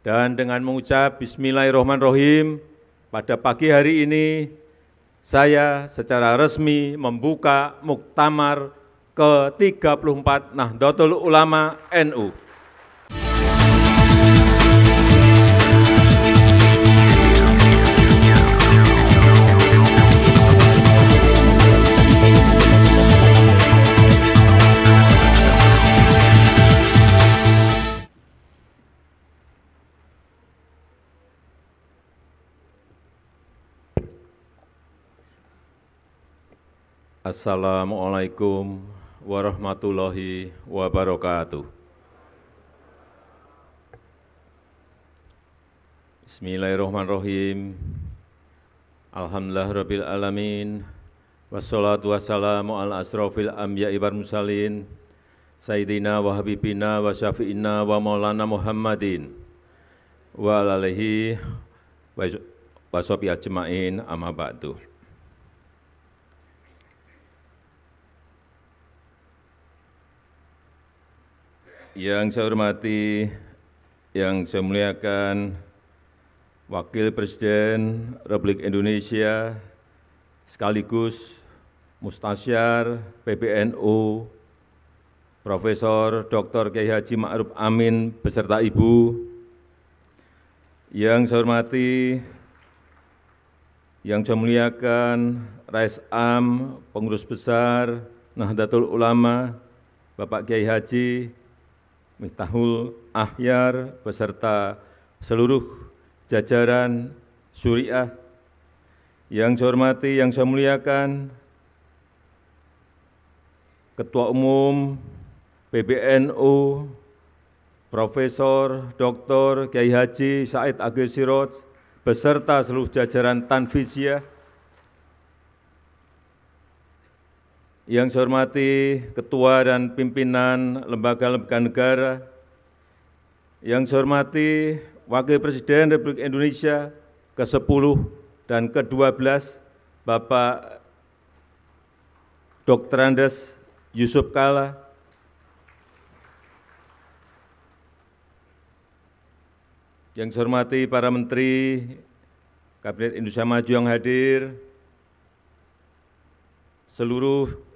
Dan dengan mengucap Bismillahirrahmanirrahim, pada pagi hari ini saya secara resmi membuka Muktamar ke-34 Nahdlatul Ulama NU. Assalamualaikum warahmatullahi wabarakatuh. Bismillahirrahmanirrahim. Alhamdulillahirabbil alamin. Wassalatu wassalamu ala asrofil anbiya'i wal mursalin. Sayyidina wa habibina wa syafi'ina wa maulana Muhammadin wa alihi wa sahbihi ajma'in, amma ba'du. Yang saya hormati, yang saya muliakan Wakil Presiden Republik Indonesia sekaligus Mustasyar PBNU Profesor Dr. Kiai Haji Ma'ruf Amin beserta Ibu. Yang saya hormati, yang saya muliakan Rais Am, Pengurus Besar Nahdlatul Ulama, Bapak Kiai Haji Miftahul Ahyar beserta seluruh jajaran Syuriah. Yang saya hormati, yang saya muliakan Ketua Umum PBNU Profesor Dr. Kiai Haji Said Agil Siroj beserta seluruh jajaran Tanfizyah. Yang saya hormati Ketua dan Pimpinan Lembaga-Lembaga Negara, yang saya hormati Wakil Presiden Republik Indonesia ke-10 dan ke-12, Bapak Dr. Andes Yusuf Kalla, yang saya hormati para Menteri Kabinet Indonesia Maju yang hadir, seluruh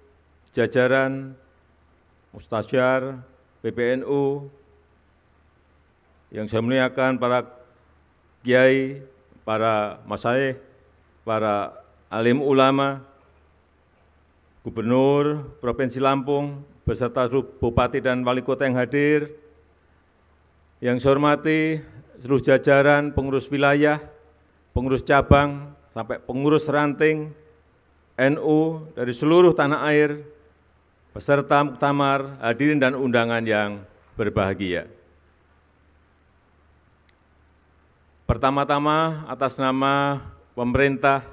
jajaran Mustasyar PBNU, yang saya muliakan para kiai, para masyayikh, para alim ulama, Gubernur Provinsi Lampung, beserta seluruh Bupati dan Wali Kota yang hadir, yang saya hormati seluruh jajaran pengurus wilayah, pengurus cabang, sampai pengurus ranting NU dari seluruh tanah air, peserta muktamar, hadirin dan undangan yang berbahagia. Pertama-tama atas nama pemerintah,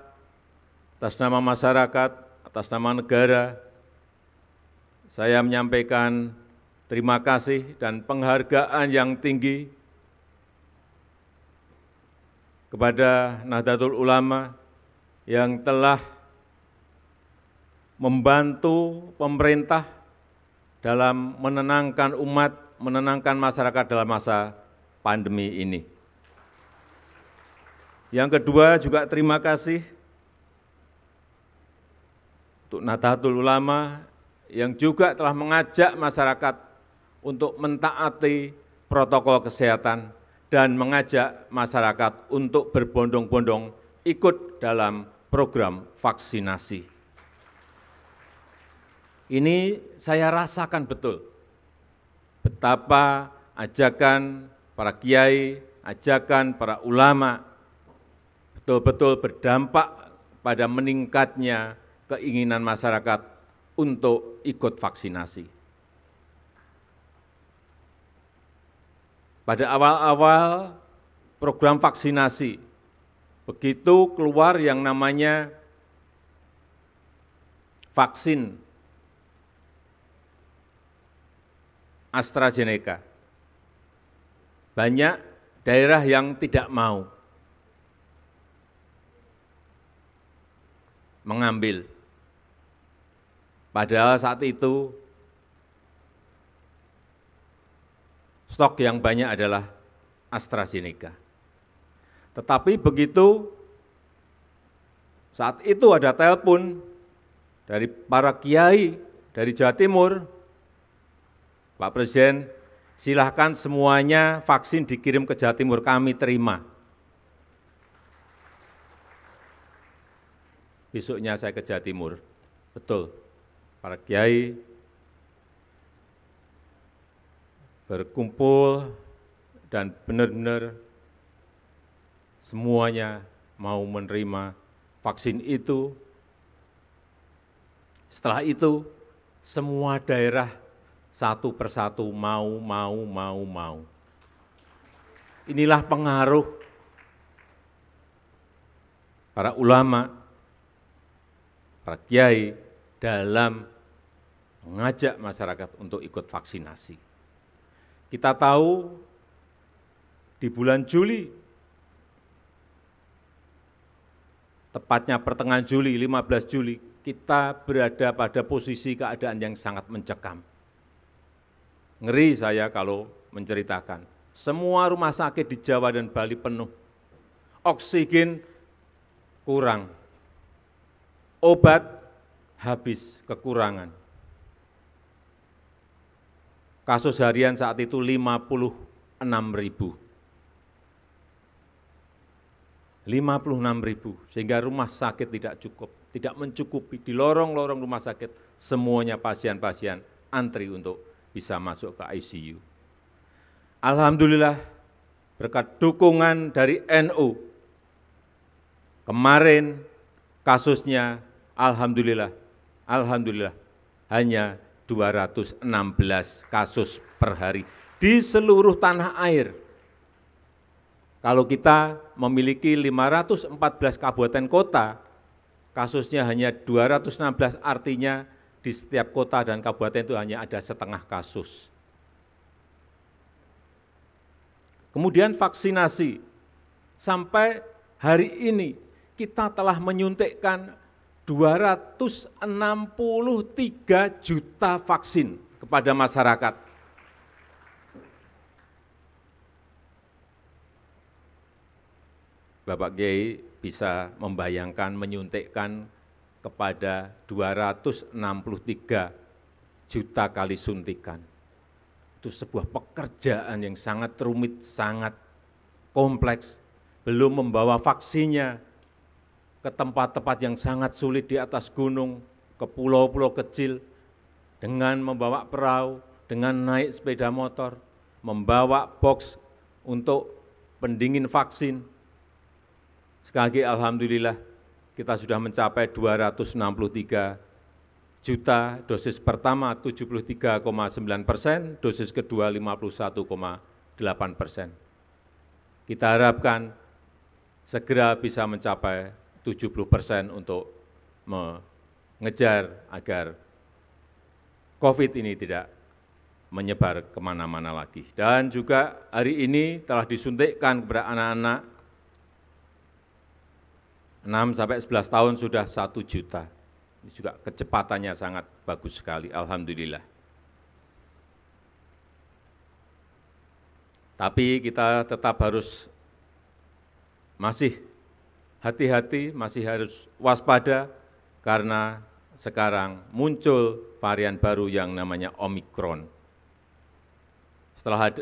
atas nama masyarakat, atas nama negara, saya menyampaikan terima kasih dan penghargaan yang tinggi kepada Nahdlatul Ulama yang telah membantu pemerintah dalam menenangkan umat, menenangkan masyarakat dalam masa pandemi ini. Yang kedua juga terima kasih untuk Nahdlatul Ulama yang juga telah mengajak masyarakat untuk mentaati protokol kesehatan dan mengajak masyarakat untuk berbondong-bondong ikut dalam program vaksinasi. Ini saya rasakan betul betapa ajakan para kiai, ajakan para ulama betul-betul berdampak pada meningkatnya keinginan masyarakat untuk ikut vaksinasi. Pada awal-awal program vaksinasi, begitu keluar yang namanya vaksin AstraZeneca, banyak daerah yang tidak mau mengambil. Padahal saat itu stok yang banyak adalah AstraZeneca. Tetapi begitu saat itu ada telepon dari para kiai dari Jawa Timur, Pak Presiden, silahkan semuanya vaksin dikirim ke Jawa Timur, kami terima. Besoknya saya ke Jawa Timur, betul, para kiai berkumpul dan benar-benar semuanya mau menerima vaksin itu. Setelah itu, semua daerah satu persatu mau. Inilah pengaruh para ulama, para kiai dalam mengajak masyarakat untuk ikut vaksinasi. Kita tahu di bulan Juli, tepatnya pertengahan Juli, 15 Juli, kita berada pada posisi keadaan yang sangat mencekam. Ngeri saya kalau menceritakan, semua rumah sakit di Jawa dan Bali penuh, oksigen kurang, obat habis, kekurangan. Kasus harian saat itu 56.000. 56.000, sehingga rumah sakit tidak mencukupi. Di lorong-lorong rumah sakit, semuanya pasien-pasien antri untuk bisa masuk ke ICU. Alhamdulillah, berkat dukungan dari NU, kemarin kasusnya Alhamdulillah, hanya 216 kasus per hari di seluruh tanah air. Kalau kita memiliki 514 kabupaten kota, kasusnya hanya 216, artinya di setiap kota dan kabupaten itu hanya ada setengah kasus. Kemudian vaksinasi, sampai hari ini kita telah menyuntikkan 263 juta vaksin kepada masyarakat. Bapak Kiai bisa membayangkan menyuntikkan kepada 263 juta kali suntikan. Itu sebuah pekerjaan yang sangat rumit, sangat kompleks. Belum membawa vaksinnya ke tempat-tempat yang sangat sulit di atas gunung, ke pulau-pulau kecil, dengan membawa perahu, dengan naik sepeda motor, membawa box untuk pendingin vaksin. Sekali lagi alhamdulillah kita sudah mencapai 263 juta, dosis pertama 73,9%, dosis kedua 51,8%. Kita harapkan segera bisa mencapai 70% untuk mengejar agar COVID ini tidak menyebar kemana-mana lagi. Dan juga hari ini telah disuntikkan kepada anak-anak 6-11 tahun sudah 1 juta. Ini juga kecepatannya sangat bagus sekali, alhamdulillah. Tapi kita tetap harus masih hati-hati, masih harus waspada, karena sekarang muncul varian baru yang namanya Omikron. Telah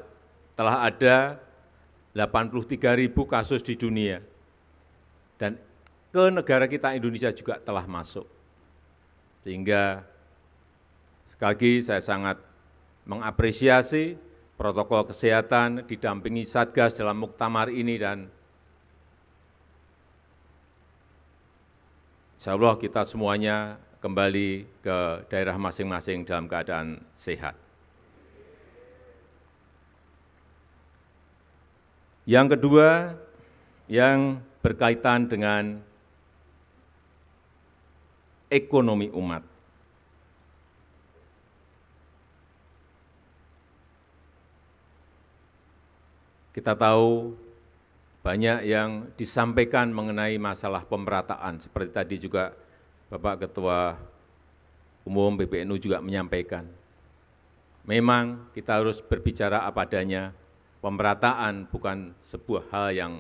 ada 83.000 kasus di dunia, dan ke negara kita Indonesia juga telah masuk. Sehingga sekali lagi saya sangat mengapresiasi protokol kesehatan didampingi Satgas dalam muktamar ini, dan insya Allah kita semuanya kembali ke daerah masing-masing dalam keadaan sehat. Yang kedua, yang berkaitan dengan ekonomi umat. Kita tahu banyak yang disampaikan mengenai masalah pemerataan, seperti tadi juga Bapak Ketua Umum PBNU juga menyampaikan. Memang kita harus berbicara apa adanya, pemerataan bukan sebuah hal yang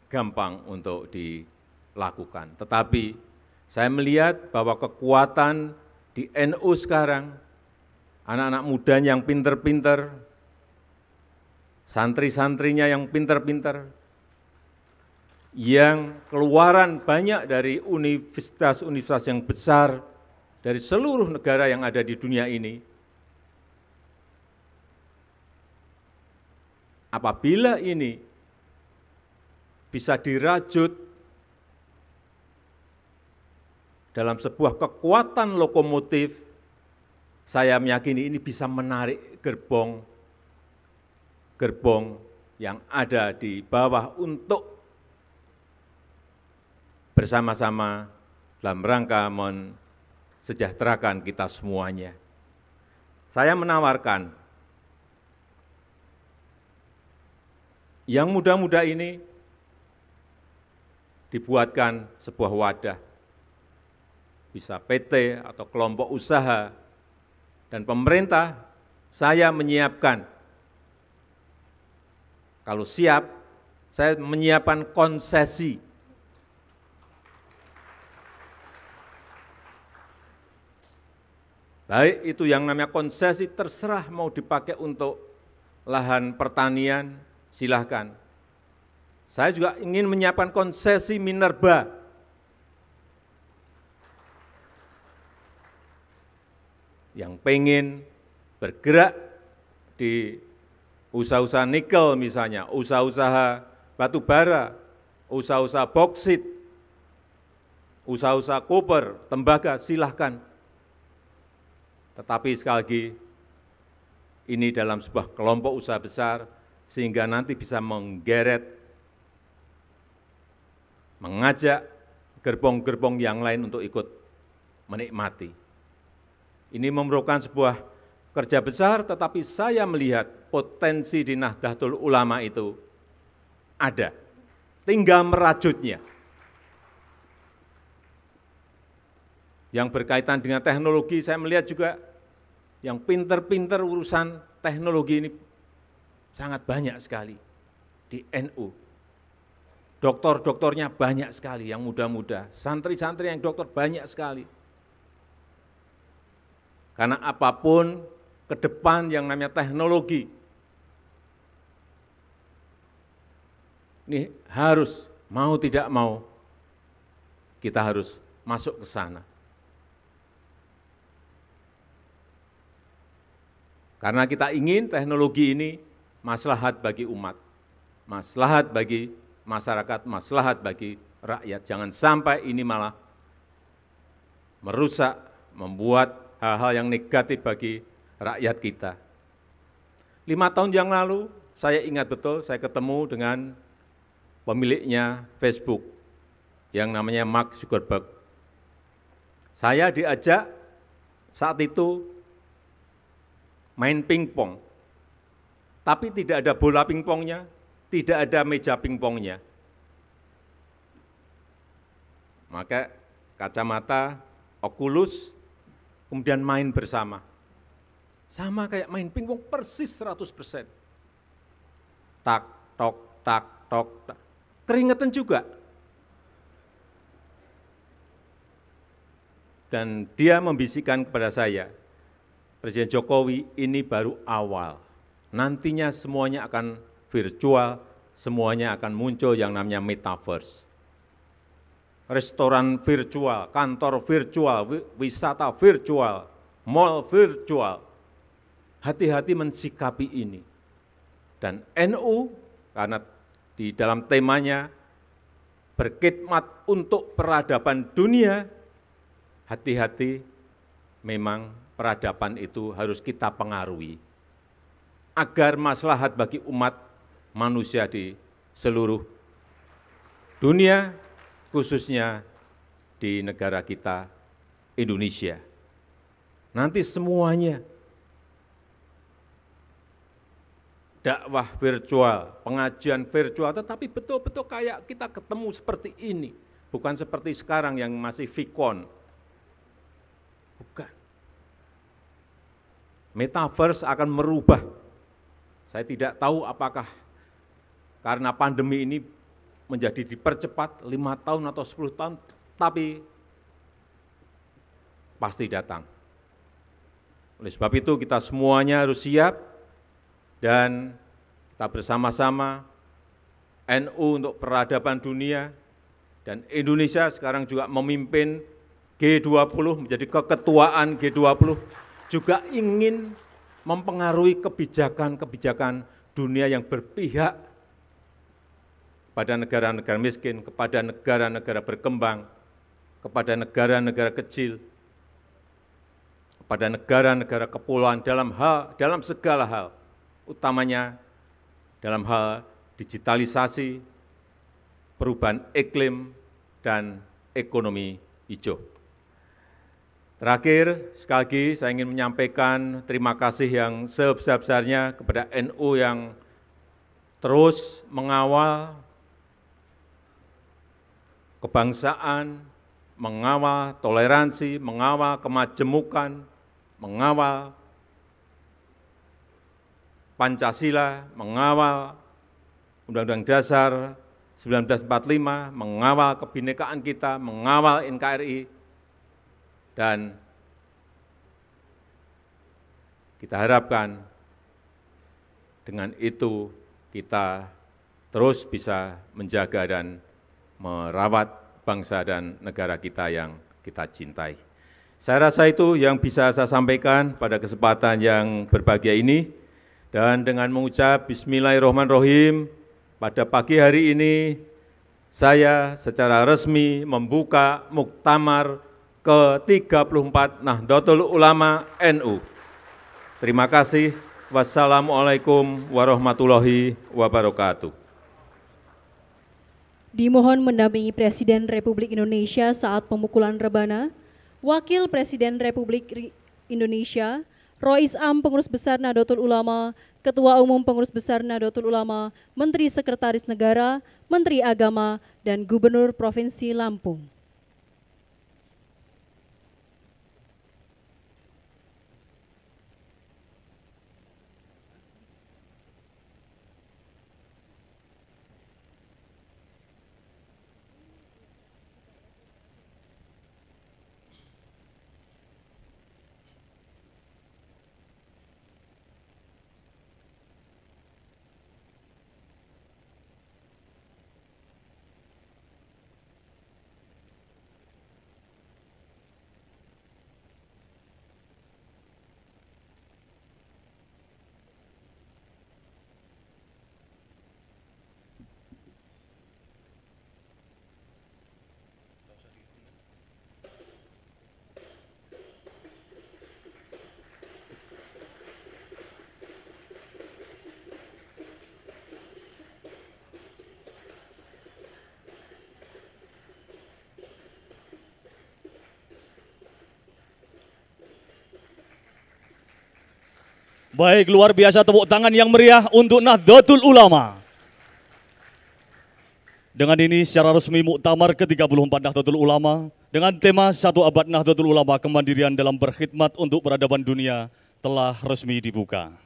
gampang untuk dilakukan. Tetapi saya melihat bahwa kekuatan di NU sekarang, anak-anak muda yang pinter-pinter, santri-santrinya yang pinter-pinter, yang keluaran banyak dari universitas-universitas yang besar dari seluruh negara yang ada di dunia ini, apabila ini bisa dirajut dalam sebuah kekuatan lokomotif, saya meyakini ini bisa menarik gerbong yang ada di bawah untuk bersama-sama dalam rangka mensejahterakan kita semuanya. Saya menawarkan yang muda-muda ini dibuatkan sebuah wadah, bisa PT atau kelompok usaha, dan pemerintah, saya menyiapkan, kalau siap, saya menyiapkan konsesi. Baik itu yang namanya konsesi, terserah mau dipakai untuk lahan pertanian, silahkan. Saya juga ingin menyiapkan konsesi minerba. Yang pengen bergerak di usaha-usaha nikel misalnya, usaha-usaha batu bara, usaha-usaha boksit, usaha-usaha koper, tembaga, silahkan. Tetapi sekali lagi, ini dalam sebuah kelompok usaha besar, sehingga nanti bisa menggeret, mengajak gerbong-gerbong yang lain untuk ikut menikmati. Ini memerlukan sebuah kerja besar, tetapi saya melihat potensi di Nahdlatul Ulama itu ada, tinggal merajutnya. Yang berkaitan dengan teknologi, saya melihat juga yang pinter-pinter urusan teknologi ini sangat banyak sekali di NU. Doktor-doktornya banyak sekali yang muda-muda, santri-santri yang dokter banyak sekali. Karena apapun ke depan yang namanya teknologi, ini harus, mau tidak mau, kita harus masuk ke sana. Karena kita ingin teknologi ini maslahat bagi umat, maslahat bagi masyarakat, maslahat bagi rakyat. Jangan sampai ini malah merusak, membuat hal-hal yang negatif bagi rakyat kita. 5 tahun yang lalu, saya ingat betul, saya ketemu dengan pemiliknya Facebook, yang namanya Mark Zuckerberg. Saya diajak saat itu main pingpong, tapi tidak ada bola pingpongnya, tidak ada meja pingpongnya. Maka kacamata, Oculus, kemudian main bersama. Sama kayak main pingpong persis 100%. Tak, tok, tak, tok, tak. Keringetan juga. Dan dia membisikkan kepada saya, Presiden Jokowi, ini baru awal. Nantinya semuanya akan virtual, semuanya akan muncul yang namanya metaverse. Restoran virtual, kantor virtual, wisata virtual, mall virtual. Hati-hati mensikapi ini. Dan NU, karena di dalam temanya berkhidmat untuk peradaban dunia, hati-hati memang peradaban itu harus kita pengaruhi agar maslahat bagi umat manusia di seluruh dunia, khususnya di negara kita, Indonesia. Nanti semuanya, dakwah virtual, pengajian virtual, tetapi betul-betul kayak kita ketemu seperti ini, bukan seperti sekarang yang masih Vicon. Bukan. Metaverse akan merubah, Saya tidak tahu apakah karena pandemi ini menjadi dipercepat 5 tahun atau 10 tahun, tapi pasti datang. Oleh sebab itu kita semuanya harus siap dan kita bersama-sama NU untuk peradaban dunia dan Indonesia sekarang juga memimpin G20, menjadi keketuaan G20, juga ingin mempengaruhi kebijakan-kebijakan dunia yang berpihak pada negara-negara miskin, kepada negara-negara berkembang, kepada negara-negara kecil, kepada negara-negara kepulauan dalam segala hal, utamanya dalam hal digitalisasi, perubahan iklim, dan ekonomi hijau. Terakhir, sekali lagi saya ingin menyampaikan terima kasih yang sebesar-besarnya kepada NU yang terus mengawal kebangsaan, mengawal toleransi, mengawal kemajemukan, mengawal Pancasila, mengawal Undang-Undang Dasar 1945, mengawal kebinekaan kita, mengawal NKRI, dan kita harapkan dengan itu kita terus bisa menjaga dan merawat bangsa dan negara kita yang kita cintai. Saya rasa itu yang bisa saya sampaikan pada kesempatan yang berbahagia ini. Dan dengan mengucap Bismillahirrahmanirrahim, pada pagi hari ini saya secara resmi membuka Muktamar ke-34 Nahdlatul Ulama NU. Terima kasih. Wassalamualaikum warahmatullahi wabarakatuh. Dimohon mendampingi Presiden Republik Indonesia saat pemukulan rebana, Wakil Presiden Republik Indonesia, Rois Am Pengurus Besar Nahdlatul Ulama, Ketua Umum Pengurus Besar Nahdlatul Ulama, Menteri Sekretaris Negara, Menteri Agama, dan Gubernur Provinsi Lampung. Baik, luar biasa tepuk tangan yang meriah untuk Nahdlatul Ulama. Dengan ini secara resmi Muktamar ke-34 Nahdlatul Ulama dengan tema 1 abad Nahdlatul Ulama, kemandirian dalam berkhidmat untuk peradaban dunia telah resmi dibuka.